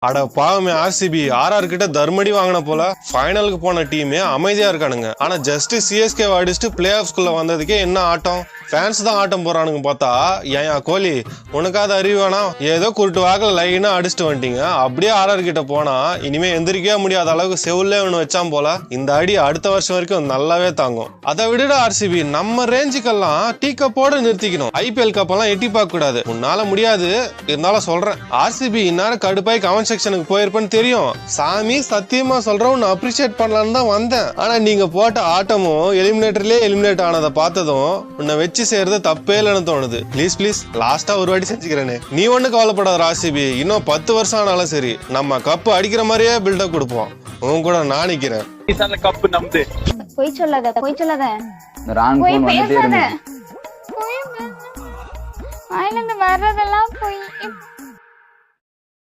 அட பாவமே RCB RR கிட்ட தர்மடி வாங்கின போல ஃபைனலுக்கு போன டீமே அமைதியா இருக்கானுங்க. ஆனா ஜஸ்ட் சிஎஸ்கே அடிச்சுட்டு பிளே ஆஃப்ஸ்குள்ள வந்ததுக்கே என்ன ஆட்டம். ஃபேன்ஸ் தான் ஆட்டம் போறானுங்க பார்த்தா. ஏன் கோலி உனக்காவது அறிவு வேணாம்? ஏதோ குருட்டு வாக்கில் லைனா அடிச்சுட்டு வந்துட்டீங்க. அப்படியே ஆர்ஆர் கிட்ட போனா இனிமே எந்திரிக்கவே முடியாத அளவுக்கு செவுல்லே ஒன்று வச்சான் போல. இந்த அடி அடுத்த வருஷம் வரைக்கும் நல்லாவே தாங்கும். அதை விட ஆர்சிபி நம்ம ரேஞ்சுக்கெல்லாம் டீ கப்போட நிறுத்திக்கணும். ஐபிஎல் கப்பெல்லாம் எட்டி பார்க்க கூடாது. உன்னால முடியாது, இருந்தாலும் சொல்றேன். ஆர்சிபி இந்நேரம் கடுப்பாய் கமெண்ட் செக்ஷனுக்கு போயிருப்பேன்னு தெரியும். சாமி சத்தியமா சொல்றேன், உன்னை அப்ரிஷியேட் பண்ணலான்னு தான் வந்தேன். ஆனா நீங்க போட்ட ஆட்டமும் எலிமினேட்டர்லயே எலிமினேட் ஆனதை பார்த்ததும் உன்னை வச்சு செய்யறது தப்பே இல்லைன்னு தோணுது. ப்ளீஸ் லாஸ்டா ஒரு வாட்டி செஞ்சுக்கிறேனே. நீ ஒண்ணு கவலைப்படாத ஆர்சிபி, இன்னும் 10 வருஷம் ஆனாலும் சரி நம்ம கப்பு அடிக்கிற மாதிரியே பில்டப் கொடுப்போம். உன் கூட நான் நிக்கிறேன். போய் சொல்லாத வர்றதெல்லாம் போய்